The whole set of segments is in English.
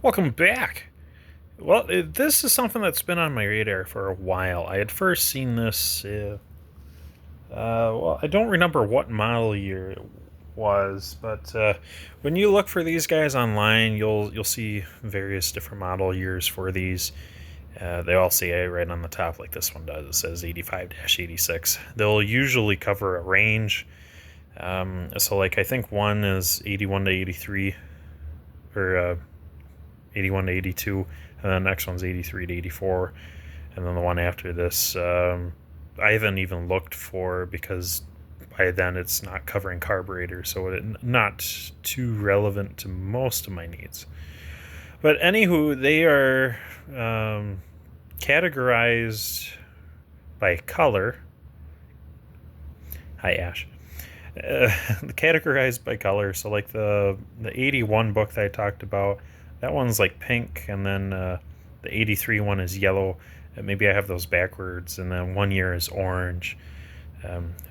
Welcome back. Well, this is something that's been on my radar for a while. I had first seen this. Well, I don't remember what model year it was, but when you look for these guys online, you'll see various different model years for these. They all say right on the top, like this one does. It says 85-86. They'll usually cover a range. So, like, I think one is 81 to 83, or 81 to 82, and the next one's 83 to 84, and then the one after this, I haven't even looked for because by then it's not covering carburetor, so not too relevant to most of my needs. But anywho, they are categorized by color. Hi, Ash. Categorized by color. So, like the 81 book that I talked about, that one's like pink, and then the 83 one is yellow. Maybe I have those backwards, and then 1 year is orange.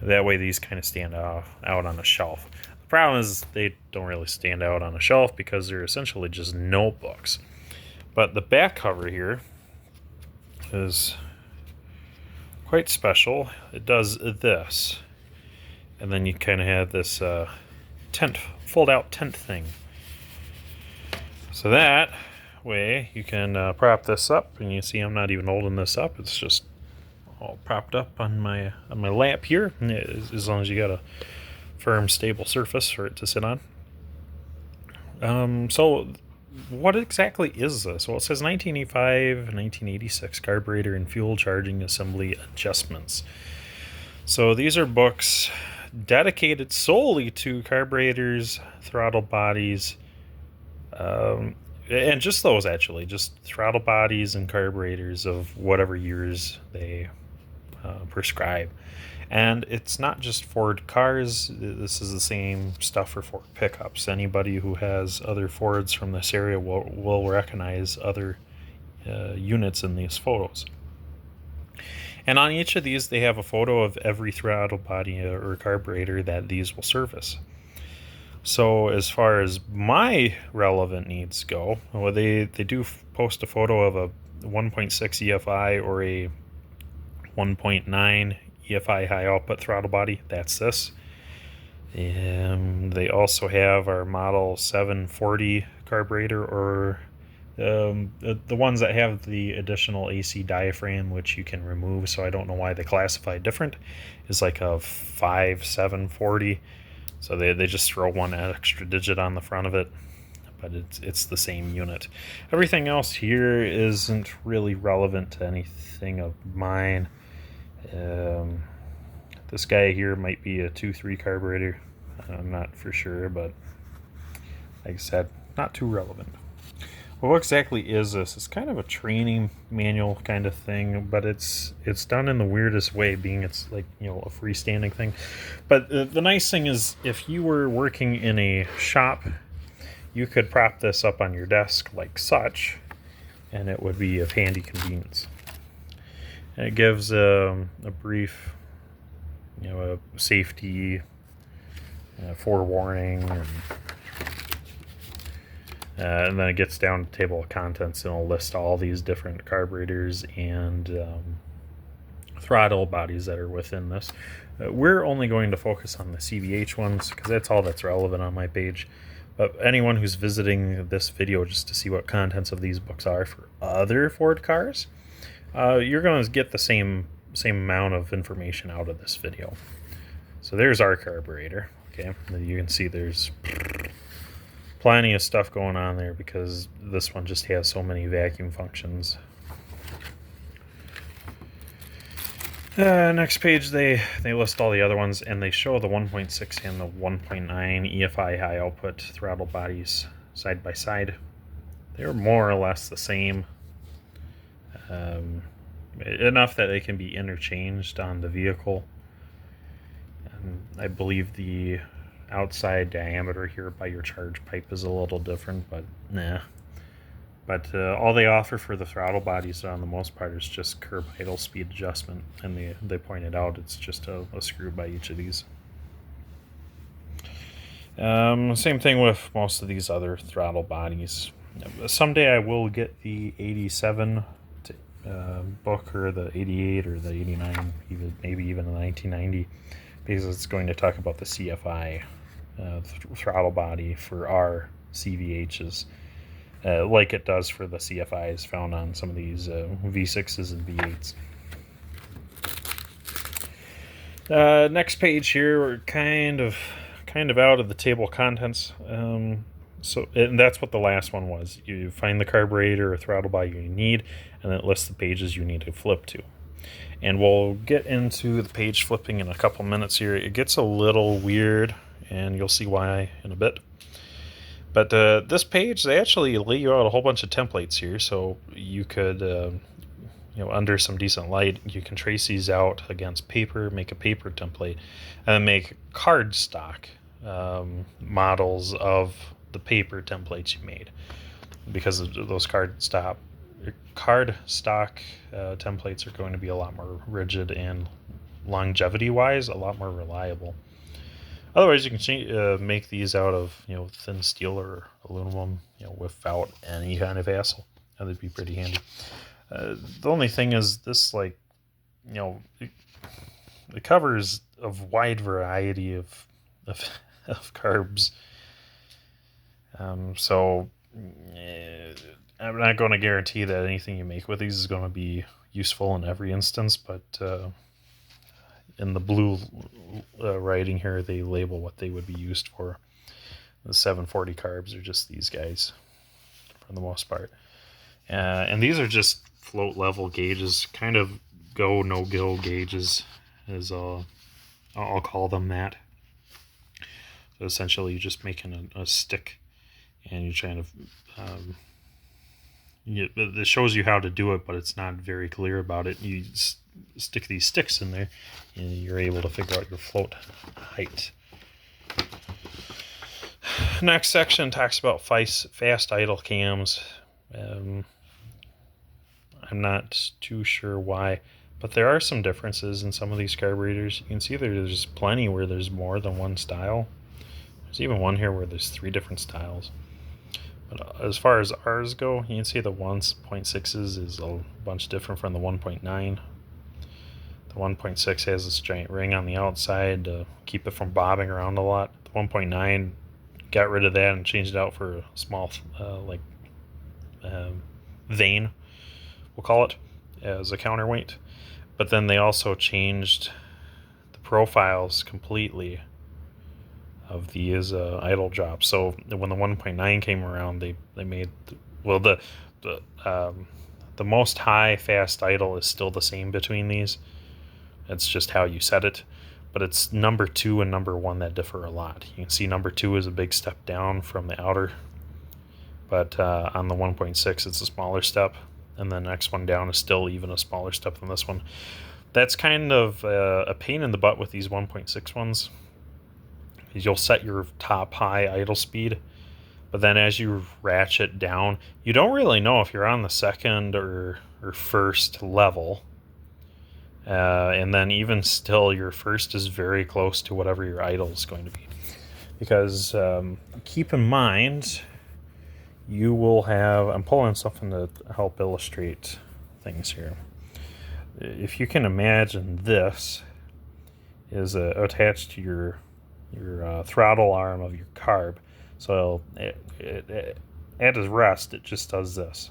That way these kind of stand out on the shelf. The problem is they don't really stand out on a shelf because they're essentially just notebooks. But the back cover here is quite special. It does this. And then you kind of have this tent, fold-out tent thing. So that way you can prop this up, and you see I'm not even holding this up. It's just all propped up on my lap here, as long as you got a firm, stable surface for it to sit on. So what exactly is this? Well, it says 1985, 1986 carburetor and fuel charging assembly adjustments. So these are books dedicated solely to carburetors, throttle bodies, and just those, actually, just throttle bodies and carburetors of whatever years they prescribe. And it's not just Ford cars. This is the same stuff for Ford pickups. Anybody who has other Fords from this area will recognize other units in these photos. And on each of these, they have a photo of every throttle body or carburetor that these will service. So as far as my relevant needs go, well, they do post a photo of a 1.6 EFI or a 1.9 EFI high output throttle body. That's this. And they also have our model 740 carburetor, or the ones that have the additional AC diaphragm, which you can remove, so I don't know why they classify different, is like a 5740. So they just throw one extra digit on the front of it, but it's the same unit. Everything else here isn't really relevant to anything of mine. This guy here might be a 2.3 carburetor. I'm not for sure, but like I said, not too relevant. Well, what exactly is this? It's kind of a training manual kind of thing, but it's done in the weirdest way, being it's like, a freestanding thing. But the nice thing is, if you were working in a shop, you could prop this up on your desk like such, and it would be of handy convenience. And it gives a brief, a safety forewarning, and then it gets down to table of contents, and it'll list all these different carburetors and throttle bodies that are within this. We're only going to focus on the CVH ones because that's all that's relevant on my page. But anyone who's visiting this video just to see what contents of these books are for other Ford cars, you're going to get the same amount of information out of this video. So there's our carburetor. Okay, you can see there's plenty of stuff going on there because this one just has so many vacuum functions. Next page, they list all the other ones, and they show the 1.6 and the 1.9 EFI high output throttle bodies side by side. They're more or less the same, enough that they can be interchanged on the vehicle. I believe the outside diameter here by your charge pipe is a little different, but nah. But all they offer for the throttle bodies on the most part is just curb idle speed adjustment, and they pointed out it's just a screw by each of these. Same thing with most of these other throttle bodies. Someday I will get the 87 book, or the 88 or the 89, even maybe even the 1990, because it's going to talk about the CFI throttle body for our CVHs, like it does for the CFIs found on some of these V6s and V8s. Next page here, we're kind of out of the table of contents. So, and that's what the last one was. You find the carburetor or throttle body you need, and it lists the pages you need to flip to. And we'll get into the page flipping in a couple minutes here. It gets a little weird, and you'll see why in a bit. But this page, they actually lay you out a whole bunch of templates here, so you could, under some decent light, you can trace these out against paper, make a paper template, and then make cardstock models of the paper templates you made, because those cardstock templates are going to be a lot more rigid and longevity wise a lot more reliable. Otherwise, you can make these out of thin steel or aluminum, without any kind of hassle. That'd be pretty handy. The only thing is this, it covers a wide variety of carbs. So I'm not going to guarantee that anything you make with these is going to be useful in every instance, but in the blue writing here, they label what they would be used for. The 740 carbs are just these guys for the most part. And these are just float level gauges, kind of go no-go gauges, as I'll call them that. So essentially, you're just making a stick, and you're trying to it shows you how to do it, but it's not very clear about it. You stick these sticks in there, and you're able to figure out your float height. Next section talks about fast idle cams. I'm not too sure why, but there are some differences in some of these carburetors. You can see there's plenty where there's more than one style. There's even one here where there's 3 different styles. But as far as ours go, you can see the 1.6s is a bunch different from the 1.9. The 1.6 has this giant ring on the outside to keep it from bobbing around a lot. The 1.9 got rid of that and changed it out for a small vane, we'll call it, as a counterweight. But then they also changed the profiles completely of these idle drops. So when the 1.9 came around, they made the most high fast idle is still the same between these. It's just how you set it, but it's number 2 and number 1 that differ a lot. You can see number 2 is a big step down from the outer, but on the 1.6 it's a smaller step, and the next one down is still even a smaller step than this one. That's kind of a pain in the butt with these 1.6 ones. You'll set your top high idle speed, but then as you ratchet down, you don't really know if you're on the second or first level. And then even still, your first is very close to whatever your idle is going to be. Because keep in mind, you will have... I'm pulling something to help illustrate things here. If you can imagine, this is attached to your throttle arm of your carb. So at its rest, it just does this.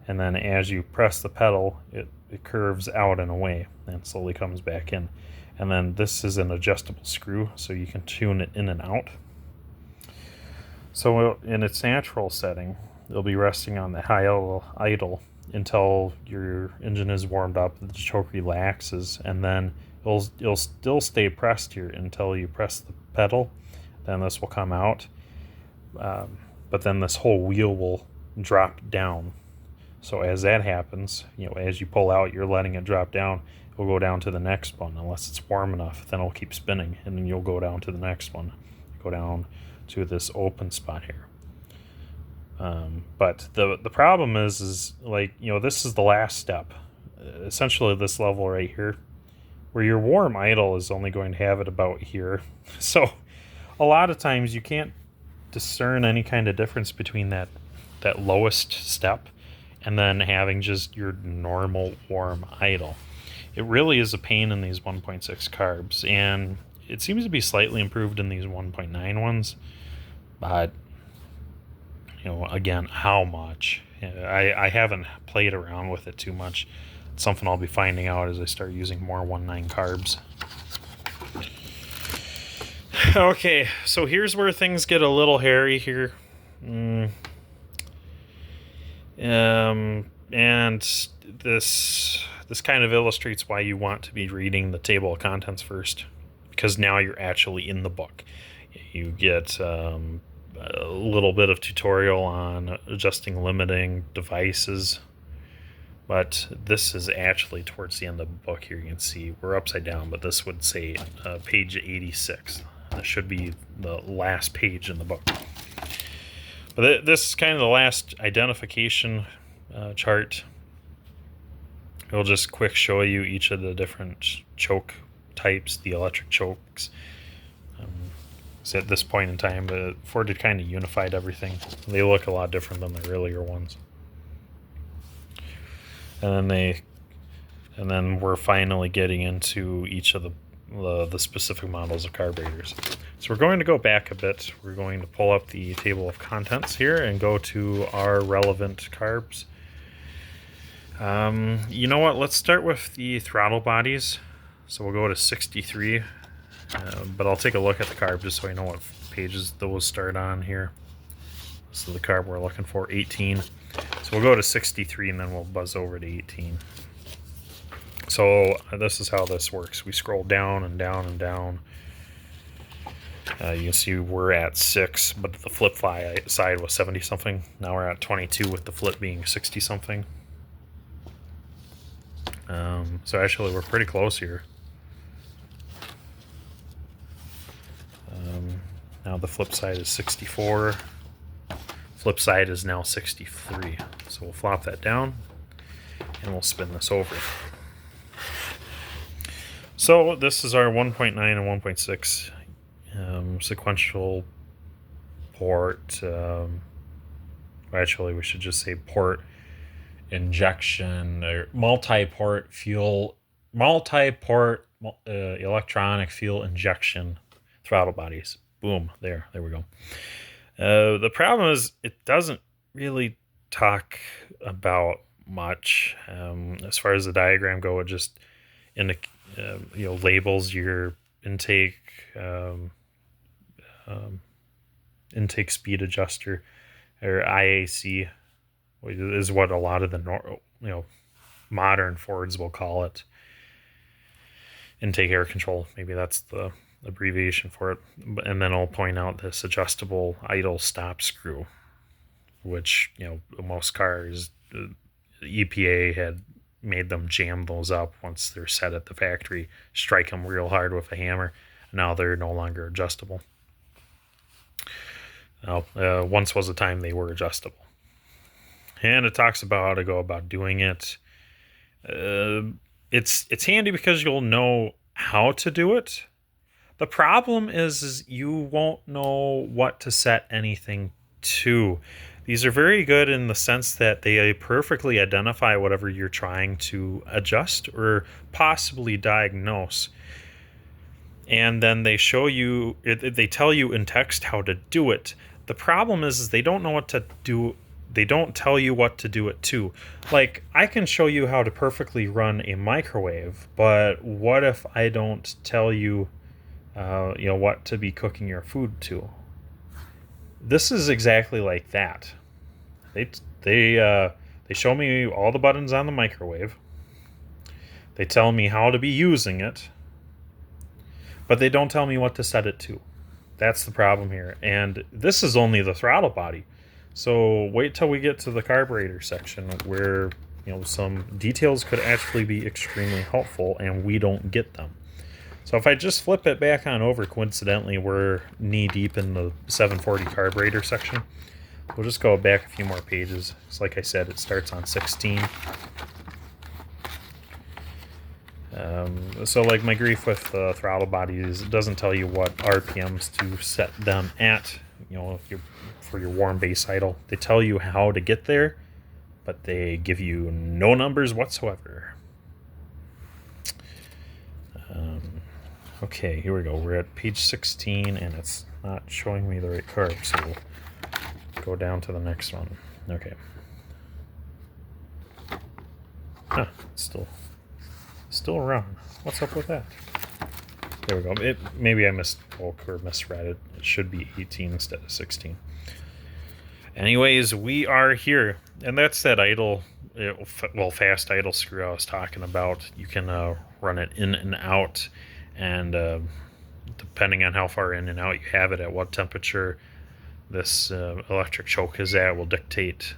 And then as you press the pedal, it curves out and away and slowly comes back in. And then this is an adjustable screw, so you can tune it in and out. So in its natural setting, it'll be resting on the high idle until your engine is warmed up, the choke relaxes, and then it'll still stay pressed here until you press the pedal. Then this will come out, but then this whole wheel will drop down. So as that happens, as you pull out, you're letting it drop down. It'll go down to the next one unless it's warm enough. Then it'll keep spinning, and then you'll go down to the next one. Go down to this open spot here. But the problem is this is the last step. Essentially, this level right here, where your warm idle is only going to have it about here. So a lot of times you can't discern any kind of difference between that that lowest step, and then having just your normal warm idle. It really is a pain in these 1.6 carbs, and it seems to be slightly improved in these 1.9 ones, but again, how much? I haven't played around with it too much. It's something I'll be finding out as I start using more 1.9 carbs. Okay, so here's where things get a little hairy here. And this kind of illustrates why you want to be reading the table of contents first, because now you're actually in the book. You get a little bit of tutorial on adjusting limiting devices, but this is actually towards the end of the book. Here you can see we're upside down, but this would say page 86. That should be the last page in the book. But this is kind of the last identification chart. It'll just quick show you each of the different choke types, the electric chokes. So at this point in time, Ford had kind of unified everything. They look a lot different than the earlier ones. And then we're finally getting into each of the specific models of carburetors. So we're going to go back a bit. We're going to pull up the table of contents here and go to our relevant carbs. You know what? Let's start with the throttle bodies. So we'll go to 63, but I'll take a look at the carb just so I know what pages those start on here. So the carb we're looking for, 18. So we'll go to 63 and then we'll buzz over to 18. So this is how this works. We scroll down and down and down. You can see we're at 6, but the flip side was 70 something. Now we're at 22 with the flip being 60 something. So actually we're pretty close here. Now the flip side is 64. Flip side is now 63. So we'll flop that down and we'll spin this over. So this is our 1.9 and 1.6 sequential port. Actually, we should just say port injection or multi-port electronic fuel injection throttle bodies. Boom, there we go. The problem is it doesn't really talk about much as far as the diagram go. It just labels your intake intake speed adjuster, or IAC, which is what a lot of the modern Fords will call it. Intake air control, maybe that's the abbreviation for it. And then I'll point out this adjustable idle stop screw, which most cars, the EPA had made them jam those up once they're set at the factory, strike them real hard with a hammer. Now they're no longer adjustable. Now, once was a time they were adjustable. And it talks about how to go about doing it. It's handy because you'll know how to do it. The problem is you won't know what to set anything to. These are very good in the sense that they perfectly identify whatever you're trying to adjust or possibly diagnose. And then they show you, they tell you in text how to do it. The problem is they don't know what to do. They don't tell you what to do it to. Like, I can show you how to perfectly run a microwave, but what if I don't tell you, what to be cooking your food to? This is exactly like that. They show me all the buttons on the microwave. They tell me how to be using it, but they don't tell me what to set it to. That's the problem here. And this is only the throttle body. So wait till we get to the carburetor section where some details could actually be extremely helpful and we don't get them. So if I just flip it back on over, coincidentally, we're knee deep in the 740 carburetor section. We'll just go back a few more pages. It's like I said, it starts on 16. So like my grief with the throttle body is it doesn't tell you what RPMs to set them at. for your warm base idle. They tell you how to get there, but they give you no numbers whatsoever. Okay, here we go. We're at page 16, and it's not showing me the right carb, so we'll go down to the next one. Okay. Huh, it's still wrong. What's up with that? There we go. Maybe I misspoke or misread it. It should be 18 instead of 16. Anyways, we are here, and that's that idle, fast idle screw I was talking about. You can run it in and out, and depending on how far in and out you have it, at what temperature this electric choke is at, will dictate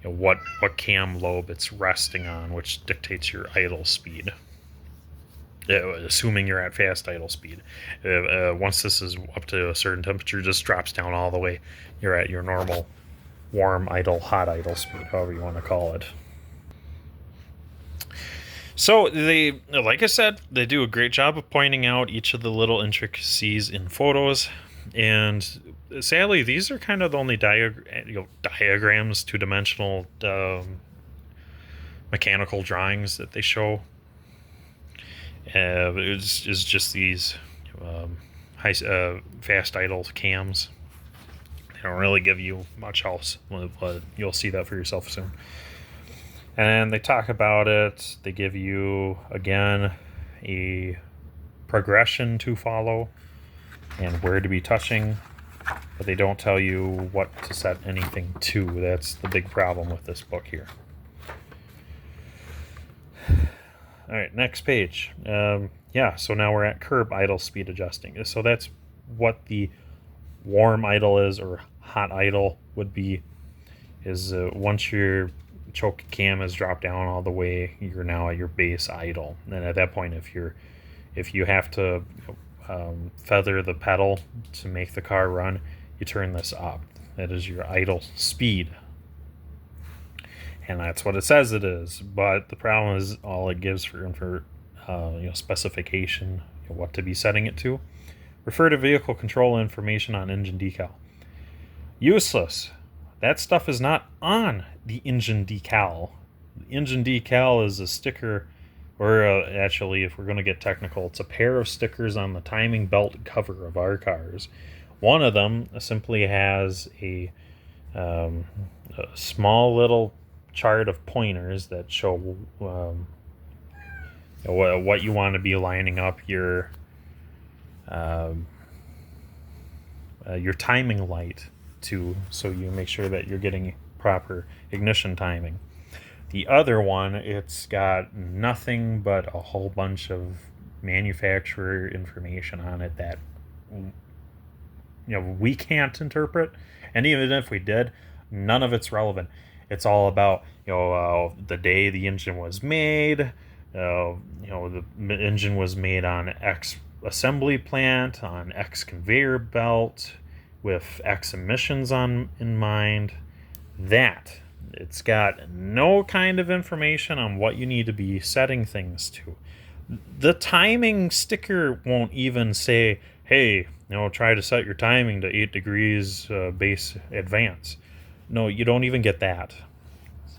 what cam lobe it's resting on, which dictates your idle speed. Assuming you're at fast idle speed. Once this is up to a certain temperature, it just drops down all the way. You're at your normal warm idle, hot idle speed, however you want to call it. So they, like I said, they do a great job of pointing out each of the little intricacies in photos, and sadly, these are kind of the only diagrams, two-dimensional mechanical drawings that they show. It's just these fast idle cams. They don't really give you much else, but you'll see that for yourself soon. And they talk about it. They give you, again, a progression to follow and where to be touching, but they don't tell you what to set anything to. That's the big problem with this book here. All right, next page. So now we're at curb idle speed adjusting. So that's what the warm idle is, or hot idle would be, is once your choke cam has dropped down all the way, you're now at your base idle. And at that point, if you have to feather the pedal to make the car run, you turn this up. That is your idle speed. And that's what it says it is. But the problem is all it gives for specification, what to be setting it to. Refer to vehicle control information on engine decal. Useless. That stuff is not on the engine decal. The engine decal is a sticker, or actually, if we're going to get technical, it's a pair of stickers on the timing belt cover of our cars. One of them simply has a small little chart of pointers that show what you want to be lining up your timing light to, so you make sure that you're getting proper ignition timing. The other one, it's got nothing but a whole bunch of manufacturer information on it that we can't interpret, and even if we did, none of it's relevant. It's all about the day the engine was made. The engine was made on X assembly plant, on X conveyor belt, with X emissions in mind. That it's got no kind of information on what you need to be setting things to. The timing sticker won't even say, hey, try to set your timing to 8 degrees base advance. No, you don't even get that.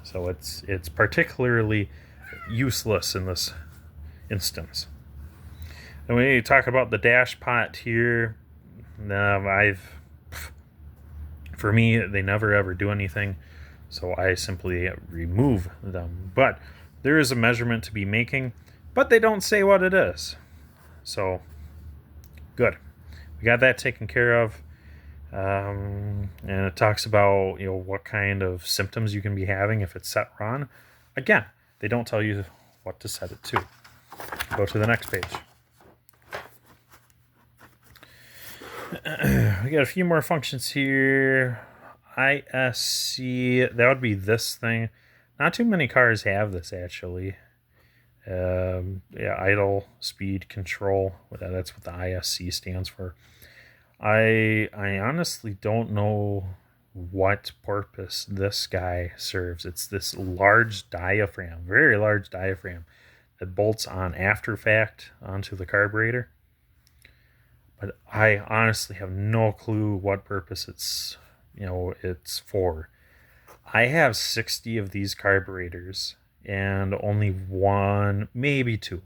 So it's particularly useless in this instance. And when you talk about the dash pot here, for me, they never ever do anything, so I simply remove them. But there is a measurement to be making, but they don't say what it is. So, good. We got that taken care of. And it talks about what kind of symptoms you can be having if it's set wrong. Again, they don't tell you what to set it to. Go to the next page. We got a few more functions here. ISC, that would be this thing. Not too many cars have this, actually. Idle speed control. That's what the ISC stands for. I honestly don't know what purpose this guy serves. It's this large diaphragm, very large diaphragm, that bolts on after fact onto the carburetor. but I honestly have no clue what purpose it's for. I have 60 of these carburetors, and only one, maybe two.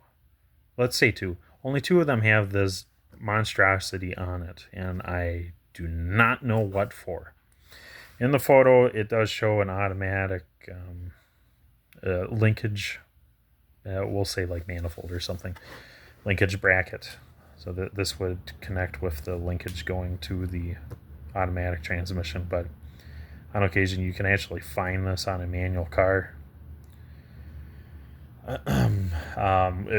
Let's say two. Only two of them have this monstrosity on it, and I do not know what for. In the photo, it does show an automatic linkage, we'll say like manifold or something, linkage bracket. So that this would connect with the linkage going to the automatic transmission, but on occasion you can actually find this on a manual car,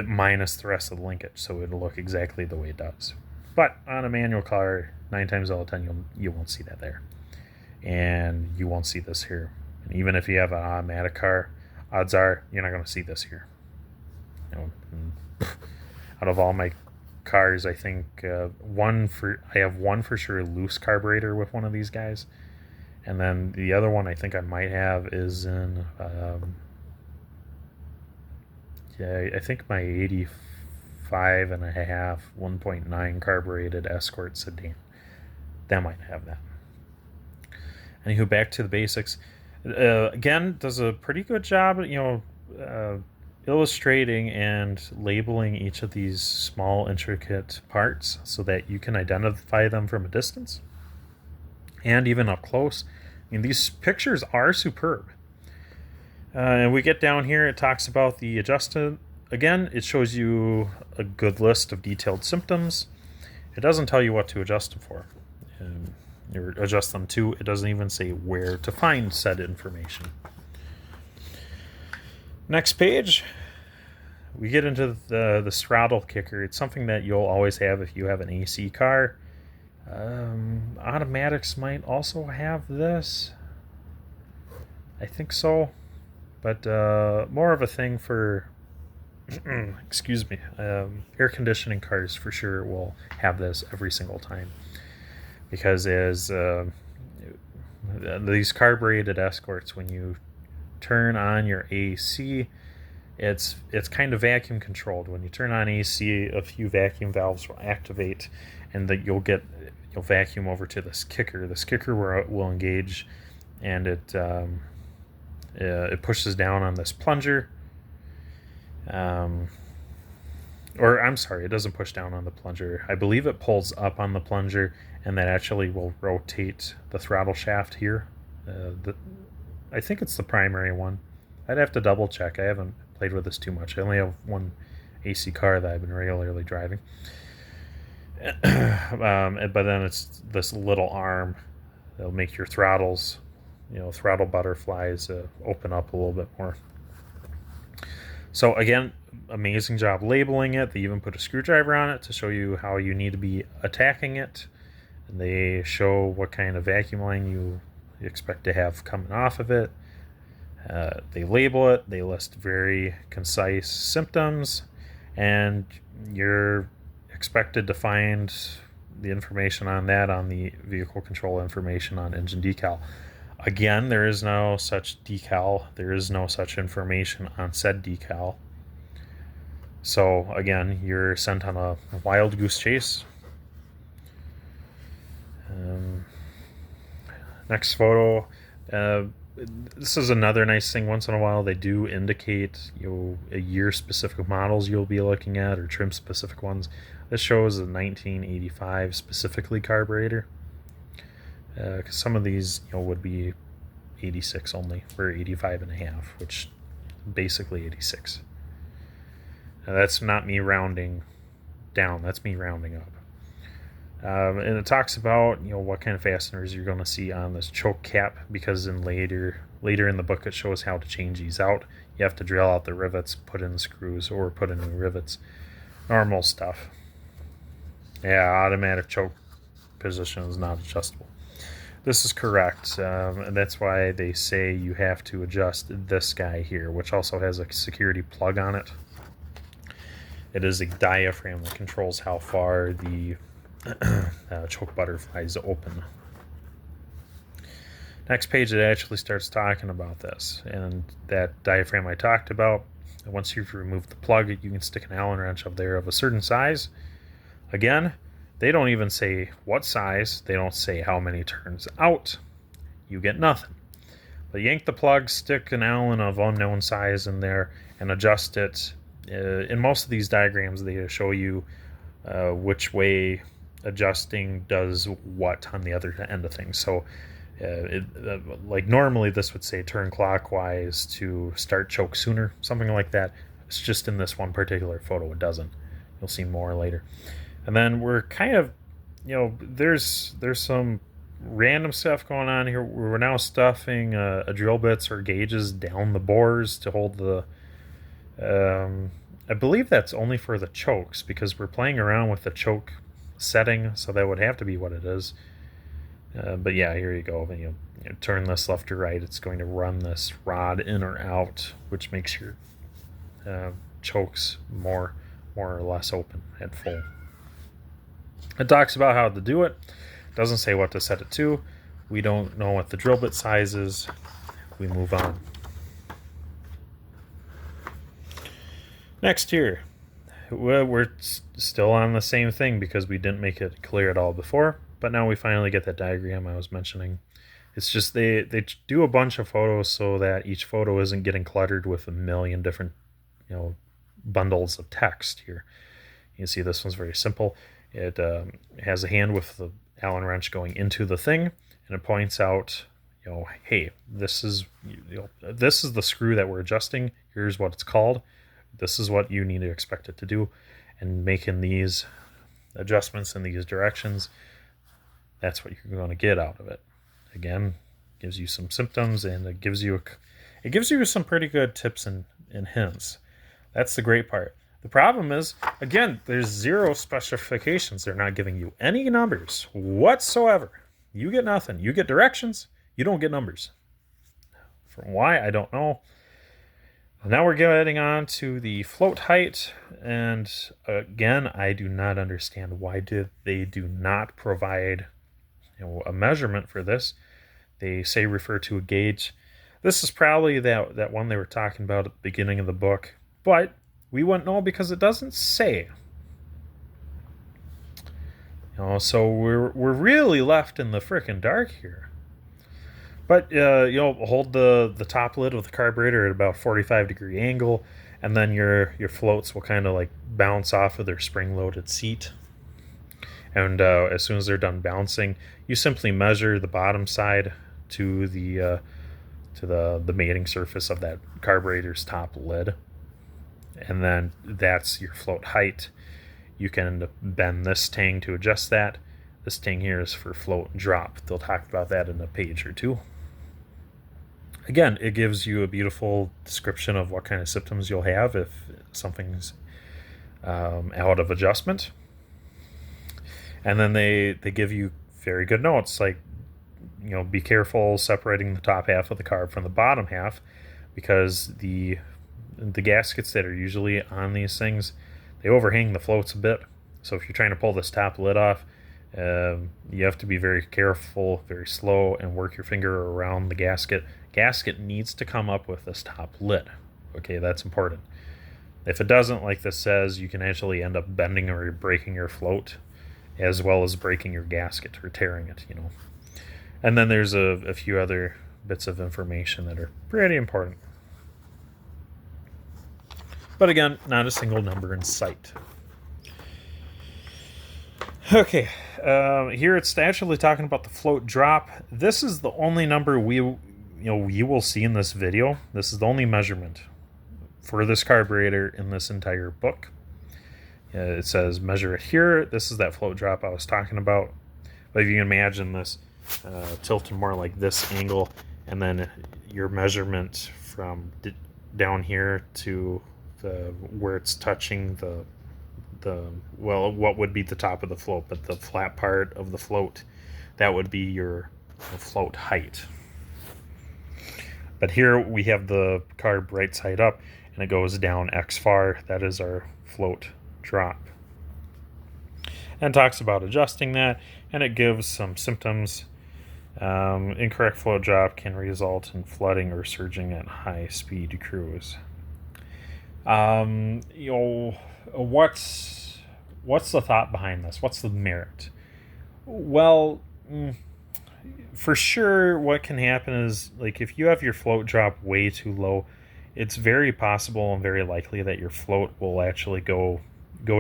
minus the rest of the linkage, so it'll look exactly the way it does. But on a manual car, 9 times out of 10 you won't see that there, and you won't see this here. And even if you have an automatic car, odds are you're not going to see this here. Out of all my cars, I think I have one for sure loose carburetor with one of these guys, and then the other one I think I might have is in I think my 85 and a half 1.9 carbureted Escort sedan, that might have that. Anywho, back to the basics. Again, does a pretty good job, illustrating and labeling each of these small intricate parts so that you can identify them from a distance and even up close. I mean, these pictures are superb. And we get down here, it talks about the adjustment. Again, it shows you a good list of detailed symptoms. It doesn't tell you what to adjust them for. Or adjust them to. It doesn't even say where to find said information. Next page, we get into the throttle kicker. It's something that you'll always have if you have an AC car. Automatics might also have this. I think so. But more of a thing for excuse me, air conditioning cars for sure will have this every single time, because as these carbureted Escorts, when you turn on your AC, it's kind of vacuum controlled. When you turn on AC, a few vacuum valves will activate, and that you'll vacuum over to this kicker. This kicker will engage, and it pushes down on this plunger. Or I'm sorry, it doesn't push down on the plunger. I believe it pulls up on the plunger, and that actually will rotate the throttle shaft here. I think it's the primary one. I'd have to double check. I haven't played with this too much. I only have one AC car that I've been regularly driving. But then it's this little arm that'll make your throttles, throttle butterflies open up a little bit more. So again, amazing job labeling it. They even put a screwdriver on it to show you how you need to be attacking it. And they show what kind of vacuum line you expect to have coming off of it. They label it. They list very concise symptoms, and you're expected to find the information on that on the vehicle control information on engine decal. Again, there is no such decal. There is no such information on said decal. So again, you're sent on a wild goose chase. Next photo. This is another nice thing. Once in a while, they do indicate a year specific models you'll be looking at, or trim specific ones. This shows a 1985 specifically carburetor. Because some of these would be 86 only, or 85 and a half, which basically 86. Now that's not me rounding down, that's me rounding up. And it talks about what kind of fasteners you're going to see on this choke cap, because later in the book it shows how to change these out. You have to drill out the rivets, put in screws, or put in new rivets. Normal stuff. Yeah, automatic choke position is not adjustable. This is correct, and that's why they say you have to adjust this guy here, which also has a security plug on it. It is a diaphragm that controls how far the choke butterflies open. Next page, it actually starts talking about this, and that diaphragm I talked about. Once you've removed the plug, you can stick an Allen wrench up there of a certain size. Again, They don't even say what size. They don't say how many turns out. You get nothing. But yank the plug, stick an Allen of unknown size in there, and adjust it. In most of these diagrams, they show you which way adjusting does what on the other end of things. So like normally this would say turn clockwise to start choke sooner, something like that. It's just in this one particular photo it doesn't. You'll see more later. And then we're kind of, there's some random stuff going on here. We're now stuffing drill bits or gauges down the bores to hold the I believe that's only for the chokes, because we're playing around with the choke setting, so that would have to be what it is. But yeah, here you go. When you turn this left to right, it's going to run this rod in or out, which makes your chokes more or less open at full. It talks about how to do it. Doesn't say what to set it to. We don't know what the drill bit size is. We move on. Next here, we're still on the same thing because we didn't make it clear at all before, but now we finally get that diagram I was mentioning. It's just they do a bunch of photos so that each photo isn't getting cluttered with a million different bundles of text here. You can see this one's very simple. It has a hand with the Allen wrench going into the thing, and it points out, hey, this is the screw that we're adjusting. Here's what it's called. This is what you need to expect it to do, and making these adjustments in these directions, that's what you're going to get out of it. Again, gives you some symptoms, and it gives you some pretty good tips and hints. That's the great part. The problem is, again, there's zero specifications. They're not giving you any numbers whatsoever. You get nothing. You get directions. You don't get numbers. From why, I don't know. Now we're getting on to the float height, and again, I do not understand why they do not provide a measurement for this. They say refer to a gauge. This is probably that one they were talking about at the beginning of the book, but we wouldn't know because it doesn't say. So we're really left in the frickin' dark here. But hold the top lid of the carburetor at about 45-degree angle, and then your floats will kind of like bounce off of their spring-loaded seat. And as soon as they're done bouncing, you simply measure the bottom side to the mating surface of that carburetor's top lid, and then that's your float height. You can bend this tang to adjust that. This tang here is for float and drop. They'll talk about that in a page or two. Again, it gives you a beautiful description of what kind of symptoms you'll have if something's out of adjustment. And then they give you very good notes, like, be careful separating the top half of the carb from the bottom half, because the gaskets that are usually on these things, they overhang the floats a bit. So if you're trying to pull this top lid off, you have to be very careful, very slow, and work your finger around the gasket. Gasket needs to come up with this top lid. Okay, that's important. If it doesn't, like this says, you can actually end up bending or breaking your float, as well as breaking your gasket or tearing it, And then there's a few other bits of information that are pretty important. But again, not a single number in sight. Okay, here it's actually talking about the float drop. This is the only number you will see in this video. This is the only measurement for this carburetor in this entire book. It says measure it here. This is that float drop I was talking about. But if you can imagine this tilted more like this angle, and then your measurement from down here to where it's touching what would be the top of the float, but the flat part of the float, that would be your float height. But here we have the carb right side up, and it goes down X far. That is our float drop. And talks about adjusting that, and it gives some symptoms. Incorrect float drop can result in flooding or surging at high speed cruise. what's the thought behind this? What's the merit? Well, for sure, what can happen is, like, if you have your float drop way too low, it's very possible and very likely that your float will actually go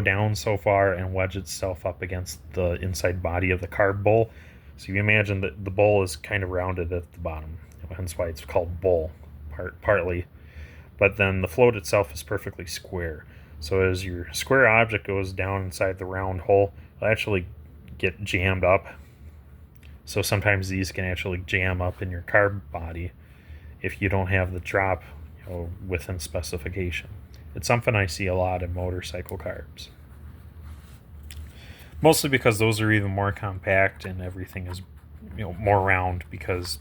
down so far and wedge itself up against the inside body of the carb bowl. So you imagine that the bowl is kind of rounded at the bottom, hence why it's called bowl, partly. But then the float itself is perfectly square. So as your square object goes down inside the round hole, it'll actually get jammed up. So sometimes these can actually jam up in your carb body if you don't have the drop, within specification. It's something I see a lot in motorcycle carbs. Mostly because those are even more compact and everything is, more round, because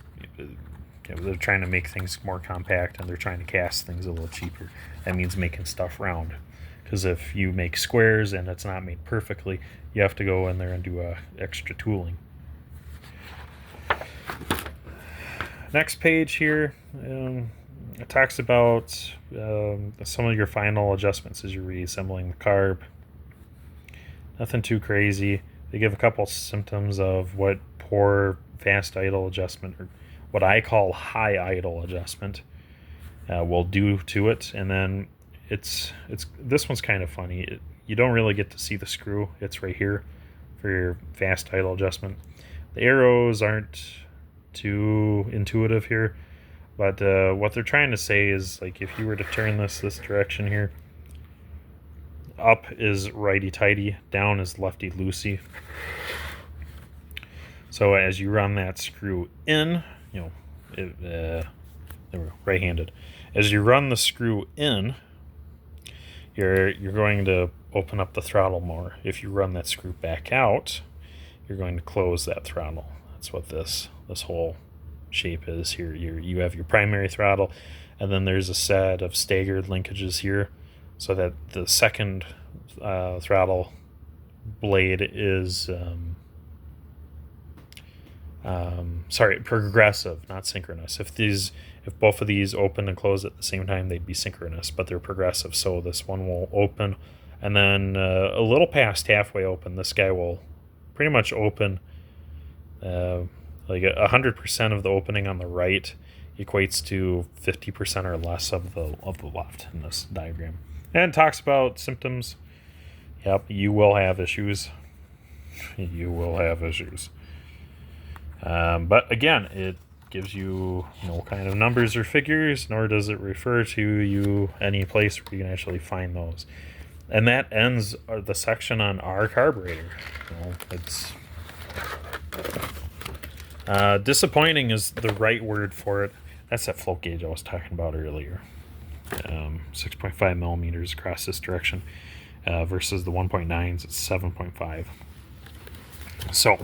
they're trying to make things more compact and they're trying to cast things a little cheaper. That means making stuff round. Because if you make squares and it's not made perfectly, you have to go in there and do extra tooling. Next page here, it talks about some of your final adjustments as you're reassembling the carb. Nothing too crazy. They give a couple symptoms of what poor fast idle adjustment, or what I call high idle adjustment, will do to it. And then it's this one's kind of funny. You don't really get to see the screw. It's right here for your fast idle adjustment. The arrows aren't too intuitive here, but what they're trying to say is, like, if you were to turn this direction here, up is righty-tighty, down is lefty-loosey. So as you run that screw in, there we go, right-handed. As you run the screw in, you're going to open up the throttle more. If you run that screw back out, you're going to close that throttle. That's what this whole shape is here. You have your primary throttle, and then there's a set of staggered linkages here, so that the second throttle blade is progressive, not synchronous. If both of these open and close at the same time, they'd be synchronous, but they're progressive. So this one will open, and then a little past halfway open, this guy will pretty much open. Like 100% of the opening on the right equates to 50% or less of the left in this diagram. And it talks about symptoms. Yep, you will have issues. You will have issues. But again, it gives you no kind of numbers or figures, nor does it refer to you any place where you can actually find those. And that ends the section on our carburetor. It's disappointing is the right word for it. That's that float gauge I was talking about earlier. 6.5 millimeters across this direction versus the 1.9s. It's 7.5. So,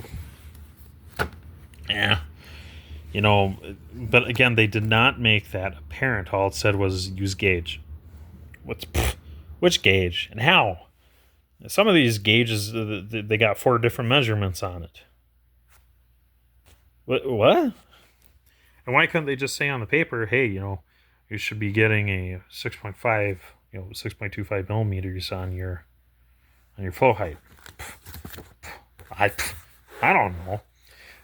yeah. But again, they did not make that apparent. All it said was use gauge. Which gauge and how? Some of these gauges, they got 4 different measurements on it. What? And why couldn't they just say on the paper, hey, you should be getting a 6.5, 6.25 millimeters on your flow height? I don't know.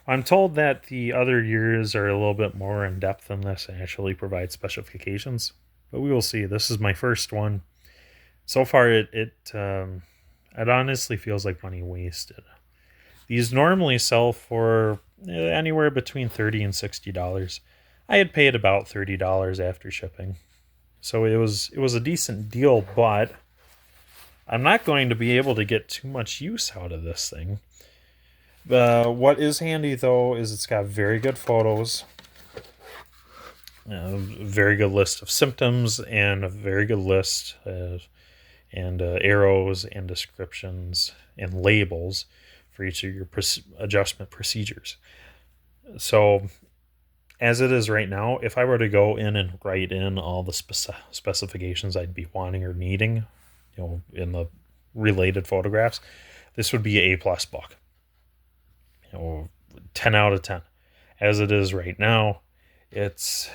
I'm told that the other years are a little bit more in depth than this and actually provide specifications, but we will see. This is my first one. So far, it honestly feels like money wasted. These normally sell for anywhere between $30 and $60. I had paid about $30 after shipping, so it was a decent deal. But I'm not going to be able to get too much use out of this thing. What is handy though is it's got very good photos, a very good list of symptoms, and a very good list of arrows and descriptions and labels for each of your adjustment procedures. So as it is right now, if I were to go in and write in all the specifications I'd be wanting or needing, in the related photographs, this would be an A+ book. 10 out of 10. As it is right now, it's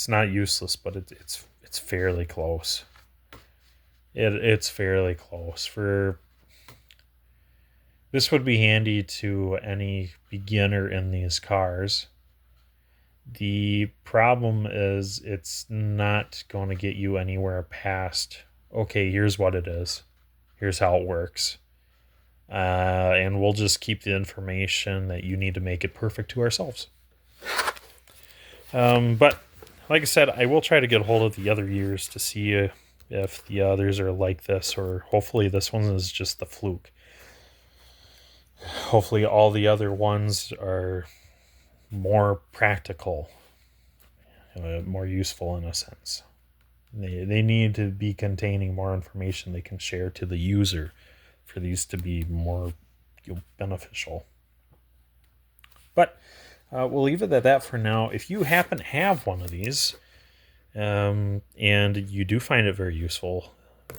not useless, but it's fairly close. It's fairly close for This would be handy to any beginner in these cars. The problem is it's not going to get you anywhere past, okay, here's what it is. Here's how it works. And we'll just keep the information that you need to make it perfect to ourselves. But like I said, I will try to get a hold of the other years to see if the others are like this, or hopefully this one is just the fluke. Hopefully all the other ones are more practical, more useful in a sense. They need to be containing more information they can share to the user for these to be more beneficial. But we'll leave it at that for now. If you happen to have one of these and you do find it very useful,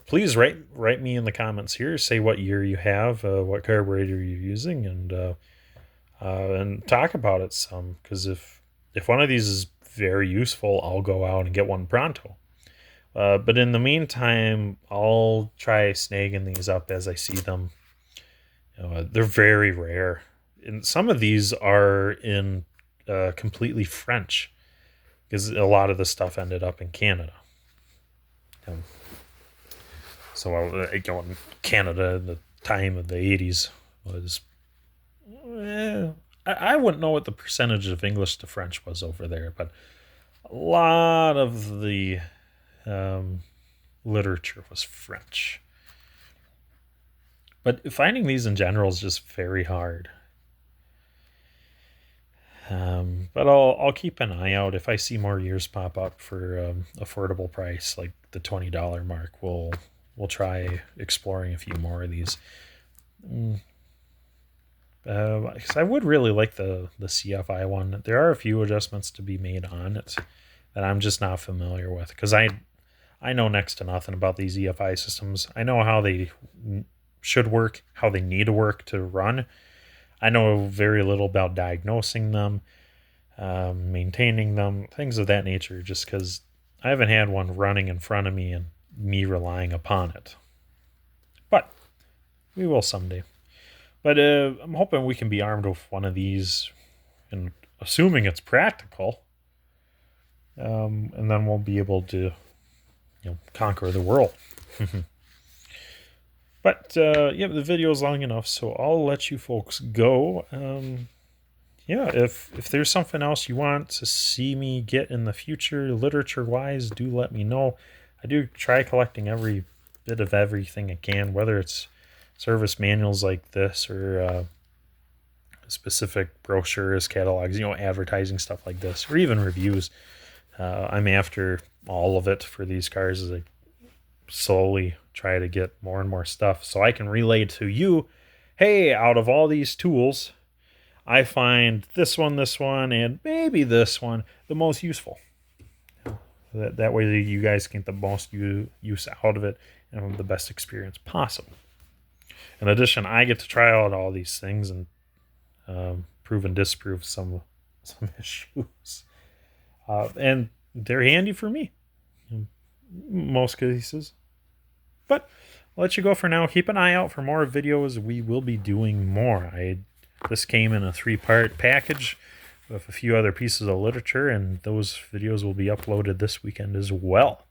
please write me in the comments here. Say what year you have, what carburetor you're using, and talk about it some. Because if one of these is very useful, I'll go out and get one pronto. But in the meantime, I'll try snagging these up as I see them. They're very rare. And some of these are in completely French, because a lot of the stuff ended up in Canada. So in Canada, the time of the 80s was... I wouldn't know what the percentage of English to French was over there, but a lot of the literature was French. But finding these in general is just very hard. But I'll keep an eye out. If I see more years pop up for affordable price, like the $20 mark, we'll try exploring a few more of these. Because I would really like the CFI one. There are a few adjustments to be made on it that I'm just not familiar with, because I know next to nothing about these EFI systems. I know how they should work, how they need to work to run. I know very little about diagnosing them, maintaining them, things of that nature, just because I haven't had one running in front of me and me relying upon it. But we will someday. But I'm hoping we can be armed with one of these, and assuming it's practical, and then we'll be able to conquer the world. But yeah, the video is long enough, so I'll let you folks go. Yeah, if there's something else you want to see me get in the future, literature-wise, do let me know. I do try collecting every bit of everything I can, whether it's service manuals like this or specific brochures, catalogs, advertising stuff like this, or even reviews. I'm after all of it for these cars as I slowly try to get more and more stuff so I can relay to you, hey, out of all these tools, I find this one, and maybe this one the most useful. That way you guys get the most use out of it and have the best experience possible. In addition, I get to try out all these things and prove and disprove some issues. And they're handy for me in most cases. But I'll let you go for now. Keep an eye out for more videos. We will be doing more. This came in a 3-part package with a few other pieces of literature, and those videos will be uploaded this weekend as well.